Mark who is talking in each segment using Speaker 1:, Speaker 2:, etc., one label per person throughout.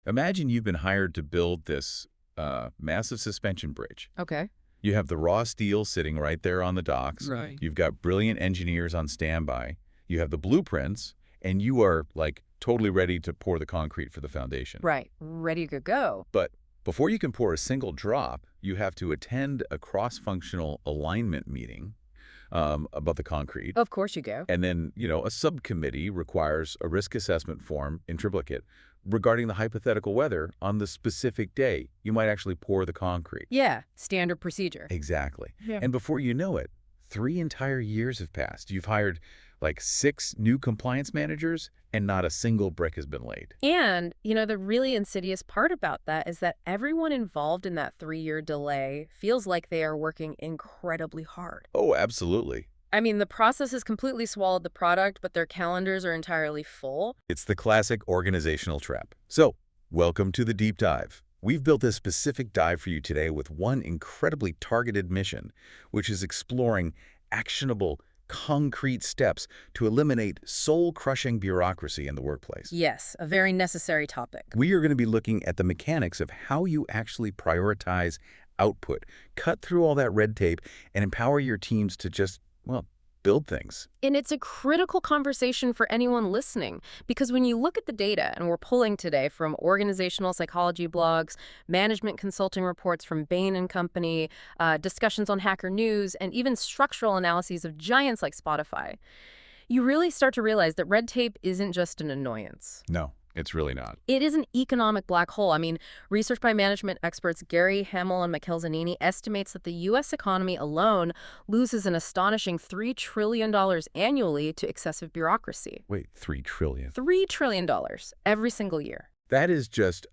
Speaker 1: Imagine you've been hired to build this massive suspension bridge.
Speaker 2: Okay.
Speaker 1: You have the raw steel sitting right there on the docks.
Speaker 2: Right.
Speaker 1: You've got brilliant engineers on standby. You have the blueprints, and you are, like, totally ready to pour the concrete for the foundation.
Speaker 2: Right. Ready to go.
Speaker 1: But before you can pour a single drop, you have to attend a cross-functional alignment meeting about the concrete.
Speaker 2: Of course you go.
Speaker 1: And then, a subcommittee requires a risk assessment form in triplicate regarding the hypothetical weather on the specific day you might actually pour the concrete.
Speaker 2: Yeah. Standard procedure.
Speaker 1: Exactly.
Speaker 2: Yeah.
Speaker 1: And before you know it, 3 entire years have passed. You've hired like 6 new compliance managers, and not a single brick has been laid.
Speaker 2: And, the really insidious part about that is that everyone involved in that 3-year delay feels like they are working incredibly hard.
Speaker 1: Oh, absolutely.
Speaker 2: I mean, the process has completely swallowed the product, but their calendars are entirely full.
Speaker 1: It's the classic organizational trap. So, welcome to the deep dive. We've built this specific dive for you today with one incredibly targeted mission, which is exploring actionable, concrete steps to eliminate soul-crushing bureaucracy in the workplace.
Speaker 2: Yes, a very necessary topic.
Speaker 1: We are going to be looking at the mechanics of how you actually prioritize output, cut through all that red tape, and empower your teams to just, build things.
Speaker 2: And it's a critical conversation for anyone listening, because when you look at the data, and we're pulling today from organizational psychology blogs, management consulting reports from Bain and Company, discussions on Hacker News, and even structural analyses of giants like Spotify, you really start to realize that red tape isn't just an annoyance.
Speaker 1: No, it's really not.
Speaker 2: It is an economic black hole. I mean, research by management experts Gary Hamel and Mikhail Zanini estimates that the U.S. economy alone loses an astonishing $3 trillion annually to excessive bureaucracy.
Speaker 1: Wait, $3 trillion?
Speaker 2: $3 trillion every single year.
Speaker 1: That is just,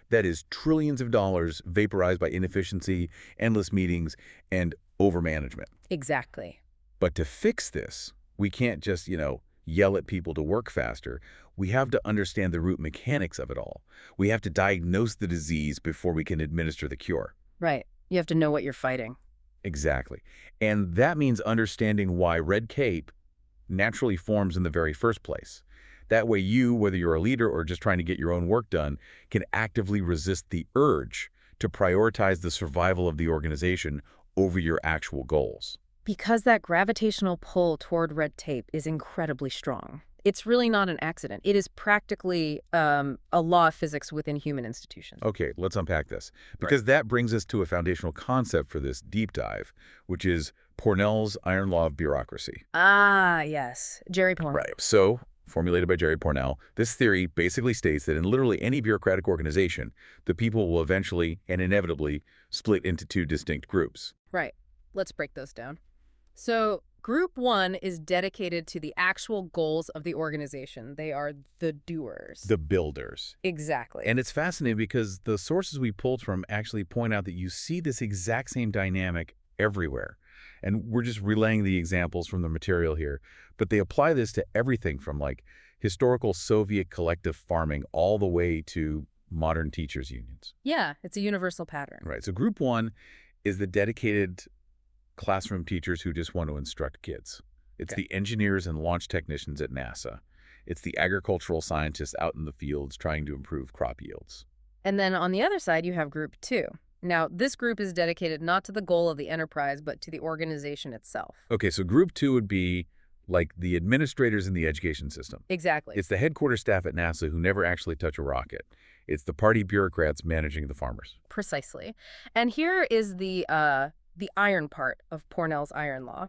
Speaker 1: that is trillions of dollars vaporized by inefficiency, endless meetings, and overmanagement.
Speaker 2: Exactly.
Speaker 1: But to fix this, we can't just, yell at people to work faster. We have to understand the root mechanics of it all. We have to diagnose the disease before we can administer the cure.
Speaker 2: Right. You have to know what you're fighting.
Speaker 1: Exactly. And that means understanding why red tape naturally forms in the very first place. That way you, whether you're a leader or just trying to get your own work done, can actively resist the urge to prioritize the survival of the organization over your actual goals.
Speaker 2: Because that gravitational pull toward red tape is incredibly strong. It's really not an accident. It is practically a law of physics within human institutions.
Speaker 1: Okay, let's unpack this. Because that brings us to a foundational concept for this deep dive, which is Pournelle's iron law of bureaucracy.
Speaker 2: Ah, yes. Jerry Pournelle.
Speaker 1: Right. So, formulated by Jerry Pournelle, this theory basically states that in literally any bureaucratic organization, the people will eventually and inevitably split into 2 distinct groups.
Speaker 2: Right. Let's break those down. So, Group 1 is dedicated to the actual goals of the organization. They are the doers.
Speaker 1: The builders.
Speaker 2: Exactly.
Speaker 1: And it's fascinating because the sources we pulled from actually point out that you see this exact same dynamic everywhere. And we're just relaying the examples from the material here. But they apply this to everything from like historical Soviet collective farming all the way to modern teachers' unions.
Speaker 2: Yeah, it's a universal pattern.
Speaker 1: Right. So Group 1 is the dedicated classroom teachers who just want to instruct kids. It's the engineers and launch technicians at NASA. It's the agricultural scientists out in the fields trying to improve crop yields.
Speaker 2: And then on the other side, you have Group 2. Now, this group is dedicated not to the goal of the enterprise, but to the organization itself.
Speaker 1: Okay, so Group 2 would be like the administrators in the education system.
Speaker 2: Exactly.
Speaker 1: It's the headquarters staff at NASA who never actually touch a rocket. It's the party bureaucrats managing the farmers.
Speaker 2: Precisely. And here is the iron part of Pournelle's iron law.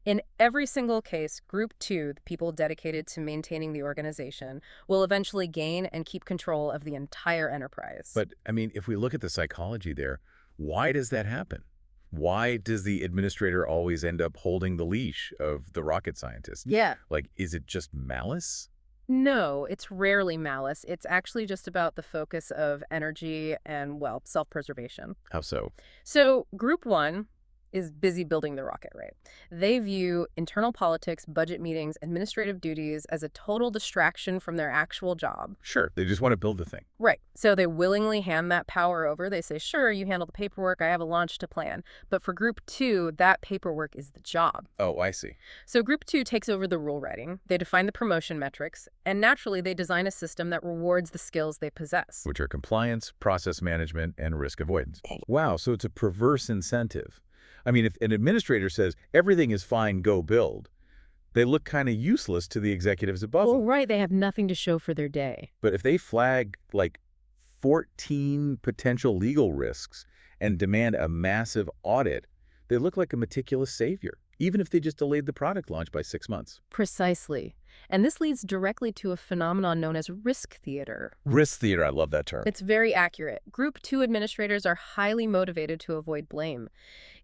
Speaker 2: In every single case, Group 2, the people dedicated to maintaining the organization, will eventually gain and keep control of the entire enterprise.
Speaker 1: But, if we look at the psychology there, why does that happen? Why does the administrator always end up holding the leash of the rocket scientist?
Speaker 2: Yeah.
Speaker 1: Like, is it just malice?
Speaker 2: No, it's rarely malice. It's actually just about the focus of energy and, self-preservation.
Speaker 1: How so?
Speaker 2: So Group 1 is busy building the rocket, right? They view internal politics, budget meetings, administrative duties as a total distraction from their actual job.
Speaker 1: Sure, they just want to build the thing.
Speaker 2: Right. So they willingly hand that power over. They say, sure, you handle the paperwork. I have a launch to plan. But for group two, that paperwork is the job.
Speaker 1: Oh, I see.
Speaker 2: So group two takes over the rule writing. They define the promotion metrics. And naturally, they design a system that rewards the skills they possess.
Speaker 1: Which are compliance, process management, and risk avoidance. Wow, so it's a perverse incentive. I mean, if an administrator says, everything is fine, go build, they look kind of useless to the executives above
Speaker 2: Well,
Speaker 1: them.
Speaker 2: right. They have nothing to show for their day.
Speaker 1: But if they flag, like, 14 potential legal risks and demand a massive audit, they look like a meticulous savior, even if they just delayed the product launch by 6 months.
Speaker 2: Precisely. And this leads directly to a phenomenon known as risk theater.
Speaker 1: Risk theater, I love that term.
Speaker 2: It's very accurate. Group two administrators are highly motivated to avoid blame.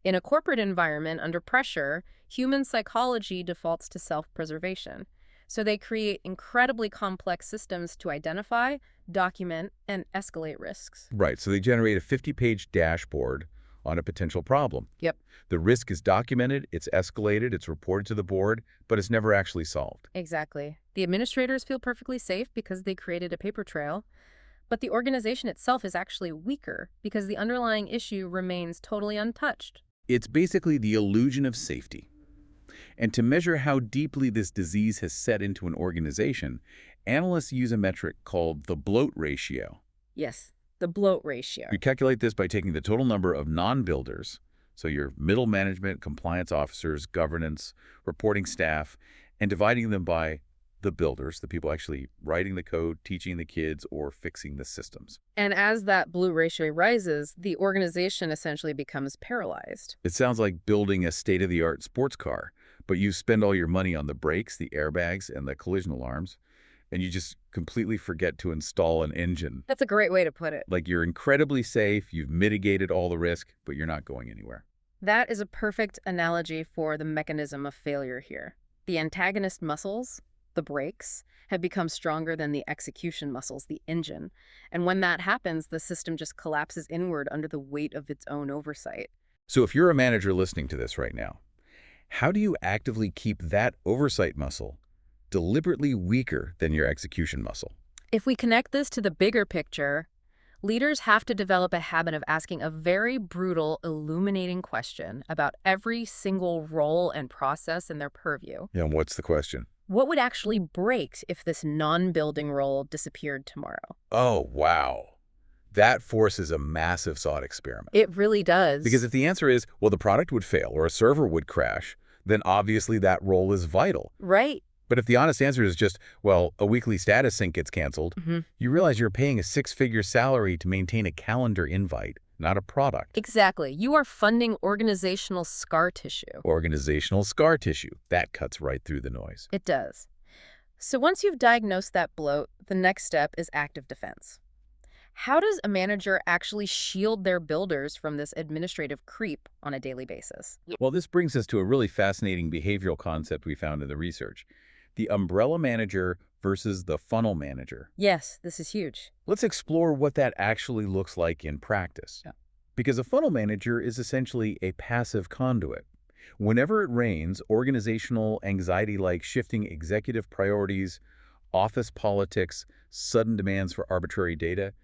Speaker 2: In a corporate environment under pressure, human psychology defaults to self-preservation. So they create incredibly complex systems to identify, document, and escalate risks.
Speaker 1: Right, so they generate a 50-page dashboard on a potential problem.
Speaker 2: Yep.
Speaker 1: The risk is documented, it's escalated, it's reported to the board, but it's never actually solved.
Speaker 2: Exactly. The administrators feel perfectly safe because they created a paper trail, but the organization itself is actually weaker because the underlying issue remains totally untouched.
Speaker 1: It's basically the illusion of safety. And to measure how deeply this disease has set into an organization, analysts use a metric called the bloat ratio.
Speaker 2: Yes, the bloat ratio.
Speaker 1: We calculate this by taking the total number of non-builders, so your middle management, compliance officers, governance, reporting staff, and dividing them by the builders, the people actually writing the code, teaching the kids, or fixing the systems.
Speaker 2: And as that bloat ratio rises, the organization essentially becomes paralyzed.
Speaker 1: It sounds like building a state-of-the-art sports car, but you spend all your money on the brakes, the airbags, and the collision alarms, and you just completely forget to install an engine.
Speaker 2: That's a great way to put it.
Speaker 1: Like you're incredibly safe, you've mitigated all the risk, but you're not going anywhere.
Speaker 2: That is a perfect analogy for the mechanism of failure here. The antagonist muscles, the brakes, have become stronger than the execution muscles, the engine. And when that happens, the system just collapses inward under the weight of its own oversight.
Speaker 1: So if you're a manager listening to this right now, how do you actively keep that oversight muscle deliberately weaker than your execution muscle?
Speaker 2: If we connect this to the bigger picture, leaders have to develop a habit of asking a very brutal, illuminating question about every single role and process in their purview.
Speaker 1: Yeah, and what's the question?
Speaker 2: What would actually break if this non-building role disappeared tomorrow?
Speaker 1: Oh, wow. That forces a massive thought experiment.
Speaker 2: It really does.
Speaker 1: Because if the answer is, well, the product would fail or a server would crash, then obviously that role is vital.
Speaker 2: Right.
Speaker 1: But if the honest answer is just, well, a weekly status sync gets canceled, you realize you're paying a six-figure salary to maintain a calendar invite, not a product.
Speaker 2: Exactly. You are funding organizational scar tissue.
Speaker 1: Organizational scar tissue. That cuts right through the noise.
Speaker 2: It does. So once you've diagnosed that bloat, the next step is active defense. How does a manager actually shield their builders from this administrative creep on a daily basis?
Speaker 1: Well, this brings us to a really fascinating behavioral concept we found in the research. The umbrella manager versus the funnel manager.
Speaker 2: Yes, this is huge.
Speaker 1: Let's explore what that actually looks like in practice.
Speaker 2: Yeah.
Speaker 1: Because a funnel manager is essentially a passive conduit. Whenever it rains, organizational anxiety like shifting executive priorities, office politics, sudden demands for arbitrary data,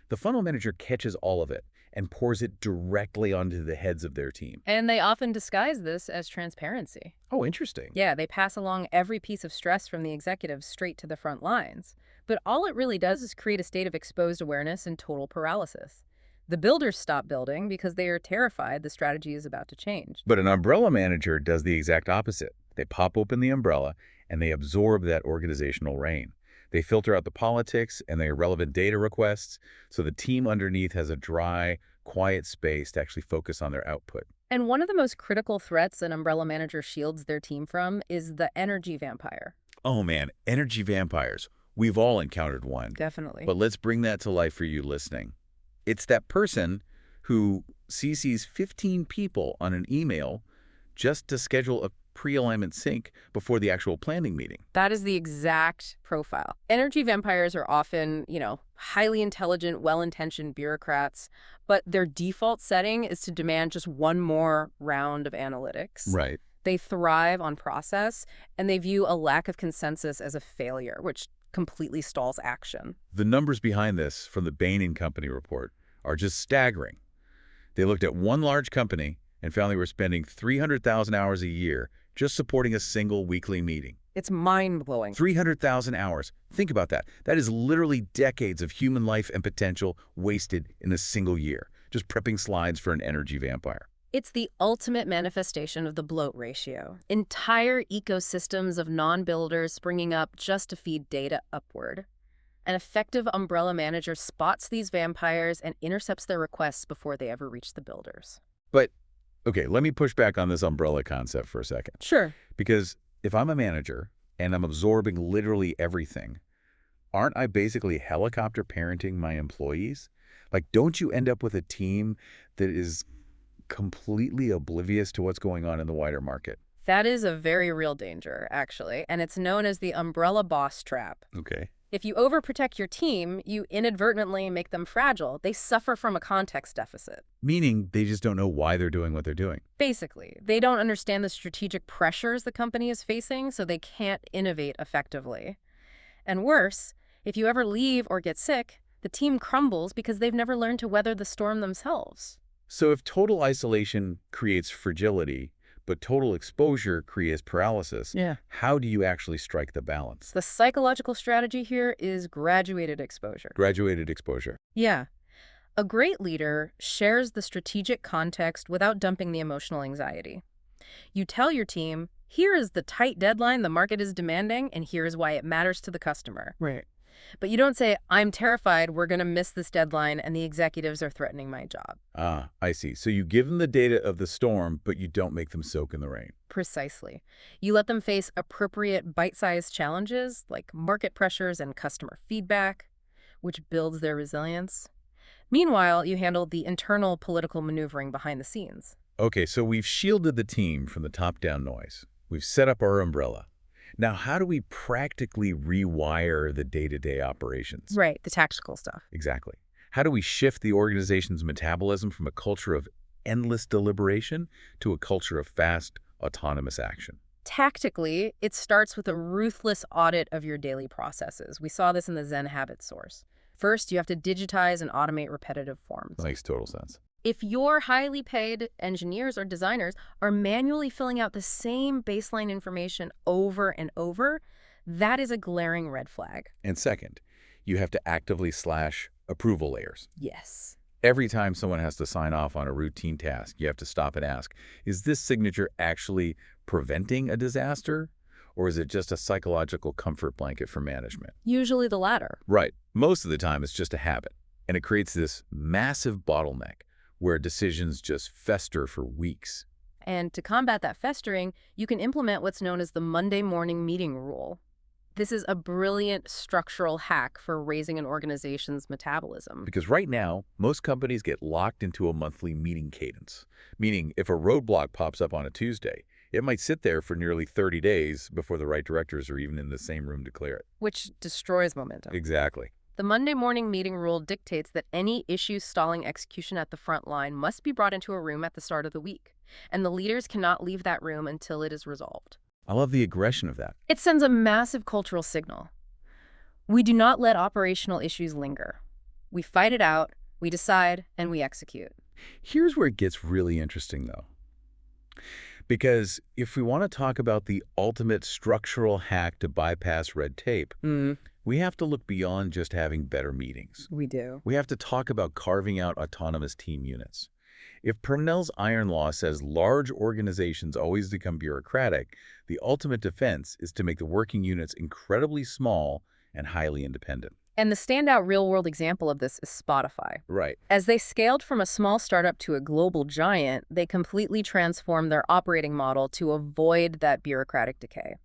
Speaker 1: the funnel manager catches all of it and pours it directly onto the heads of their team.
Speaker 2: And they often disguise this as transparency.
Speaker 1: Oh, interesting.
Speaker 2: Yeah, they pass along every piece of stress from the executives straight to the front lines. But all it really does is create a state of exposed awareness and total paralysis. The builders stop building because they are terrified the strategy is about to change.
Speaker 1: But an umbrella manager does the exact opposite. They pop open the umbrella and they absorb that organizational rain. They filter out the politics and the irrelevant data requests, so the team underneath has a dry, quiet space to actually focus on their output.
Speaker 2: And one of the most critical threats an umbrella manager shields their team from is the energy vampire.
Speaker 1: Oh man, energy vampires. We've all encountered one.
Speaker 2: Definitely.
Speaker 1: But let's bring that to life for you listening. It's that person who CCs 15 people on an email just to schedule a pre-alignment sync before the actual planning meeting.
Speaker 2: That is the exact profile. Energy vampires are often, highly intelligent, well-intentioned bureaucrats, but their default setting is to demand just one more round of analytics.
Speaker 1: Right.
Speaker 2: They thrive on process, and they view a lack of consensus as a failure, which completely stalls action.
Speaker 1: The numbers behind this from the Bain and Company report are just staggering. They looked at one large company and found they were spending 300,000 hours a year just supporting a single weekly meeting.
Speaker 2: It's mind-blowing.
Speaker 1: 300,000 hours. Think about that. That is literally decades of human life and potential wasted in a single year, just prepping slides for an energy vampire.
Speaker 2: It's the ultimate manifestation of the bloat ratio. Entire ecosystems of non-builders springing up just to feed data upward. An effective umbrella manager spots these vampires and intercepts their requests before they ever reach the builders.
Speaker 1: But, okay, let me push back on this umbrella concept for a second.
Speaker 2: Sure.
Speaker 1: Because if I'm a manager and I'm absorbing literally everything, aren't I basically helicopter parenting my employees? Like, don't you end up with a team that is completely oblivious to what's going on in the wider market?
Speaker 2: That is a very real danger, actually, and it's known as the umbrella boss trap.
Speaker 1: Okay.
Speaker 2: If you overprotect your team, you inadvertently make them fragile. They suffer from a context deficit.
Speaker 1: Meaning they just don't know why they're doing what they're doing.
Speaker 2: Basically, they don't understand the strategic pressures the company is facing, so they can't innovate effectively. And worse, if you ever leave or get sick, the team crumbles because they've never learned to weather the storm themselves.
Speaker 1: So if total isolation creates fragility, but total exposure creates paralysis, how do you actually strike the balance?
Speaker 2: The psychological strategy here is graduated exposure.
Speaker 1: Graduated exposure.
Speaker 2: Yeah. A great leader shares the strategic context without dumping the emotional anxiety. You tell your team, here is the tight deadline the market is demanding, and here is why it matters to the customer.
Speaker 1: Right.
Speaker 2: But you don't say, I'm terrified we're going to miss this deadline and the executives are threatening my job.
Speaker 1: Ah, I see. So you give them the data of the storm, but you don't make them soak in the rain.
Speaker 2: Precisely. You let them face appropriate bite-sized challenges like market pressures and customer feedback, which builds their resilience. Meanwhile, you handle the internal political maneuvering behind the scenes.
Speaker 1: Okay, so we've shielded the team from the top-down noise. We've set up our umbrella. Now, how do we practically rewire the day-to-day operations?
Speaker 2: Right, the tactical stuff.
Speaker 1: Exactly. How do we shift the organization's metabolism from a culture of endless deliberation to a culture of fast, autonomous action?
Speaker 2: Tactically, it starts with a ruthless audit of your daily processes. We saw this in the Zen habit source. First, you have to digitize and automate repetitive forms.
Speaker 1: That makes total sense.
Speaker 2: If your highly paid engineers or designers are manually filling out the same baseline information over and over, that is a glaring red flag.
Speaker 1: And second, you have to actively slash approval layers.
Speaker 2: Yes.
Speaker 1: Every time someone has to sign off on a routine task, you have to stop and ask, is this signature actually preventing a disaster? Or is it just a psychological comfort blanket for management?
Speaker 2: Usually the latter.
Speaker 1: Right. Most of the time, it's just a habit. And it creates this massive bottleneck where decisions just fester for weeks.
Speaker 2: And to combat that festering, you can implement what's known as the Monday morning meeting rule. This is a brilliant structural hack for raising an organization's metabolism.
Speaker 1: Because right now, most companies get locked into a monthly meeting cadence, meaning if a roadblock pops up on a Tuesday, it might sit there for nearly 30 days before the right directors are even in the same room to clear it.
Speaker 2: Which destroys momentum.
Speaker 1: Exactly.
Speaker 2: The Monday morning meeting rule dictates that any issue stalling execution at the front line must be brought into a room at the start of the week, and the leaders cannot leave that room until it is resolved.
Speaker 1: I love the aggression of that.
Speaker 2: It sends a massive cultural signal. We do not let operational issues linger. We fight it out, we decide, and we execute.
Speaker 1: Here's where it gets really interesting, though. Because if we want to talk about the ultimate structural hack to bypass red tape, we have to look beyond just having better meetings.
Speaker 2: We do.
Speaker 1: We have to talk about carving out autonomous team units. If Pournelle's iron law says large organizations always become bureaucratic, the ultimate defense is to make the working units incredibly small and highly independent.
Speaker 2: And the standout real-world example of this is Spotify.
Speaker 1: Right.
Speaker 2: As they scaled from a small startup to a global giant, they completely transformed their operating model to avoid that bureaucratic decay.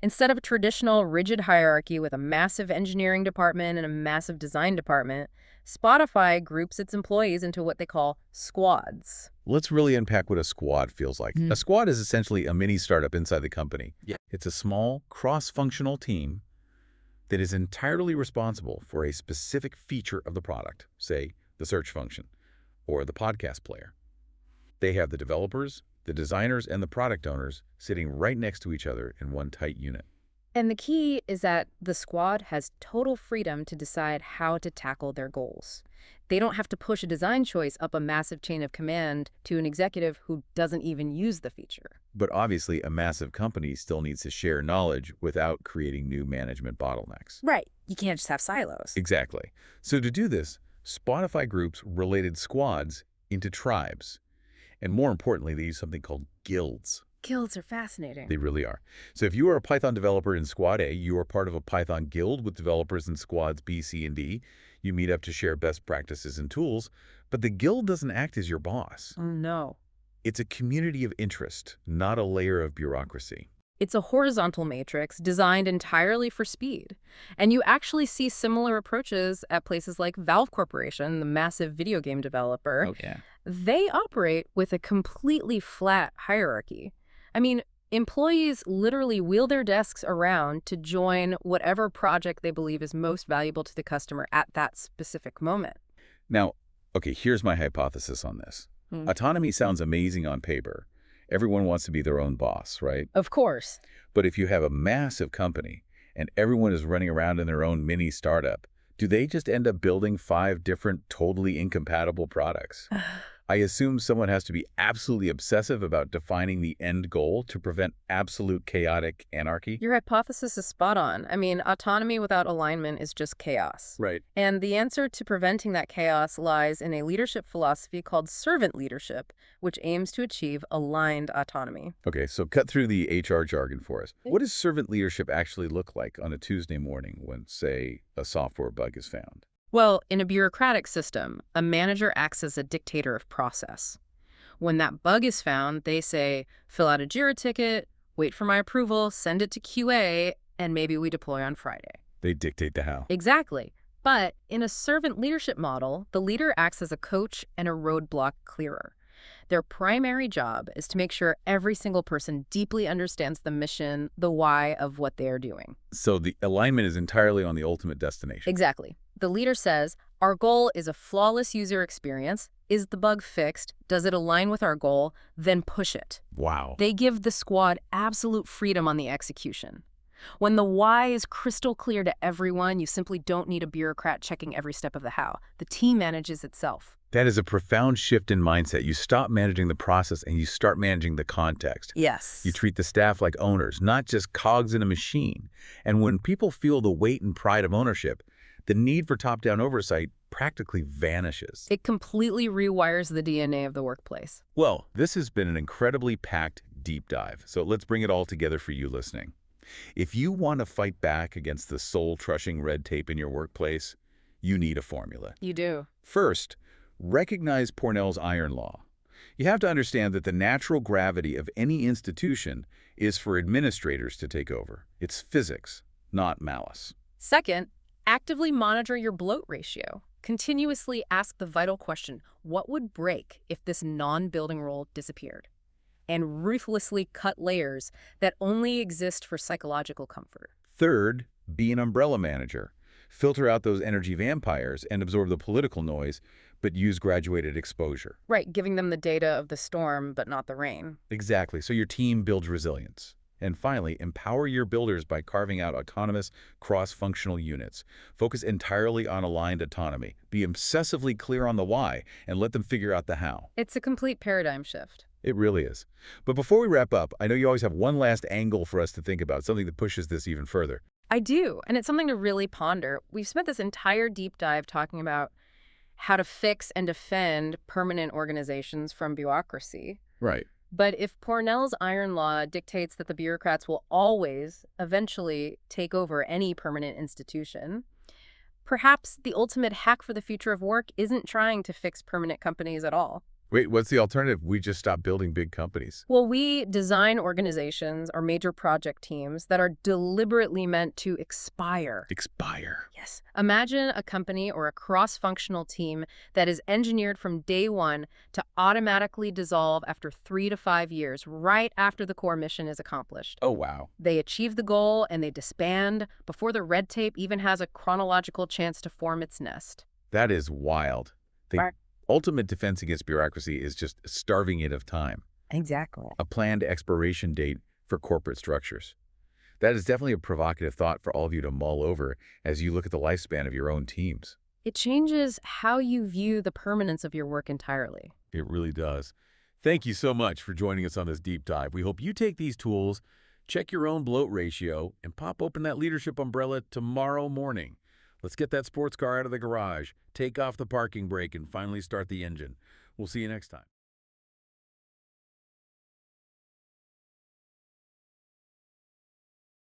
Speaker 2: Instead of a traditional rigid hierarchy with a massive engineering department and a massive design department, Spotify groups its employees into what they call squads.
Speaker 1: Let's really unpack what a squad feels like. A squad is essentially a mini startup inside the company. Yeah. It's a small, cross-functional team that is entirely responsible for a specific feature of the product, say the search function or the podcast player. They have the developers, the designers, and the product owners sitting right next to each other in one tight unit.
Speaker 2: And the key is that the squad has total freedom to decide how to tackle their goals. They don't have to push a design choice up a massive chain of command to an executive who doesn't even use the feature.
Speaker 1: But obviously, a massive company still needs to share knowledge without creating new management bottlenecks.
Speaker 2: Right. You can't just have silos.
Speaker 1: Exactly. So to do this, Spotify groups related squads into tribes. And more importantly, they use something called guilds.
Speaker 2: Guilds are fascinating.
Speaker 1: They really are. So if you are a Python developer in Squad A, you are part of a Python guild with developers in Squads B, C, and D. You meet up to share best practices and tools, but the guild doesn't act as your boss.
Speaker 2: Oh, no.
Speaker 1: It's a community of interest, not a layer of bureaucracy.
Speaker 2: It's a horizontal matrix designed entirely for speed. And you actually see similar approaches at places like Valve Corporation, the massive video game developer.
Speaker 1: Oh, yeah.
Speaker 2: They operate with a completely flat hierarchy. I mean, employees literally wheel their desks around to join whatever project they believe is most valuable to the customer at that specific moment.
Speaker 1: Now, okay, here's my hypothesis on this. Autonomy sounds amazing on paper. Everyone wants to be their own boss, right?
Speaker 2: Of course.
Speaker 1: But if you have a massive company and everyone is running around in their own mini startup, do they just end up building 5 different totally incompatible products? I assume someone has to be absolutely obsessive about defining the end goal to prevent absolute chaotic anarchy.
Speaker 2: Your hypothesis is spot on. I mean, autonomy without alignment is just chaos.
Speaker 1: Right.
Speaker 2: And the answer to preventing that chaos lies in a leadership philosophy called servant leadership, which aims to achieve aligned autonomy.
Speaker 1: Okay, so cut through the HR jargon for us. What does servant leadership actually look like on a Tuesday morning when, say, a software bug is found?
Speaker 2: Well, in a bureaucratic system, a manager acts as a dictator of process. When that bug is found, they say, fill out a JIRA ticket, wait for my approval, send it to QA, and maybe we deploy on Friday.
Speaker 1: They dictate the how.
Speaker 2: Exactly. But in a servant leadership model, the leader acts as a coach and a roadblock clearer. Their primary job is to make sure every single person deeply understands the mission, the why of what they are doing.
Speaker 1: So the alignment is entirely on the ultimate destination.
Speaker 2: Exactly. The leader says, our goal is a flawless user experience. Is the bug fixed? Does it align with our goal? Then push it.
Speaker 1: Wow.
Speaker 2: They give the squad absolute freedom on the execution. When the why is crystal clear to everyone, you simply don't need a bureaucrat checking every step of the how. The team manages itself.
Speaker 1: That is a profound shift in mindset. You stop managing the process and you start managing the context.
Speaker 2: Yes.
Speaker 1: You treat the staff like owners, not just cogs in a machine. And when people feel the weight and pride of ownership, the need for top-down oversight practically vanishes.
Speaker 2: It completely rewires the DNA of the workplace.
Speaker 1: Well, this has been an incredibly packed deep dive. So let's bring it all together for you listening. If you want to fight back against the soul-crushing red tape in your workplace, you need a formula.
Speaker 2: You do.
Speaker 1: First, recognize Pournelle's iron law. You have to understand that the natural gravity of any institution is for administrators to take over. It's physics, not malice.
Speaker 2: Second, actively monitor your bloat ratio. Continuously ask the vital question, what would break if this non-building role disappeared? And ruthlessly cut layers that only exist for psychological comfort.
Speaker 1: Third, be an umbrella manager. Filter out those energy vampires and absorb the political noise, but use graduated exposure.
Speaker 2: Right, giving them the data of the storm, but not the rain.
Speaker 1: Exactly, so your team builds resilience. And finally, empower your builders by carving out autonomous, cross-functional units. Focus entirely on aligned autonomy. Be obsessively clear on the why, and let them figure out the how.
Speaker 2: It's a complete paradigm shift.
Speaker 1: It really is. But before we wrap up, I know you always have one last angle for us to think about, something that pushes this even further.
Speaker 2: I do, and it's something to really ponder. We've spent this entire deep dive talking about how to fix and defend permanent organizations from bureaucracy.
Speaker 1: Right.
Speaker 2: But if Pournelle's iron law dictates that the bureaucrats will always, eventually, take over any permanent institution, perhaps the ultimate hack for the future of work isn't trying to fix permanent companies at all.
Speaker 1: Wait, what's the alternative? We just stop building big companies.
Speaker 2: Well, we design organizations or major project teams that are deliberately meant to expire.
Speaker 1: Expire.
Speaker 2: Yes. Imagine a company or a cross-functional team that is engineered from day one to automatically dissolve after 3 to 5 years, right after the core mission is accomplished.
Speaker 1: Oh, wow.
Speaker 2: They achieve the goal and they disband before the red tape even has a chronological chance to form its nest.
Speaker 1: That is wild. The
Speaker 2: Right.
Speaker 1: ultimate defense against bureaucracy is just starving it of time,
Speaker 2: Exactly.
Speaker 1: a planned expiration date for corporate structures. That is definitely a provocative thought for all of you to mull over as you look at the lifespan of your own teams.
Speaker 2: It changes how you view the permanence of your work entirely.
Speaker 1: It really does. Thank you so much for joining us on this deep dive. We hope you take these tools, check your own bloat ratio, and pop open that leadership umbrella tomorrow morning. Let's get that sports car out of the garage, take off the parking brake, and finally start the engine. We'll see you next time.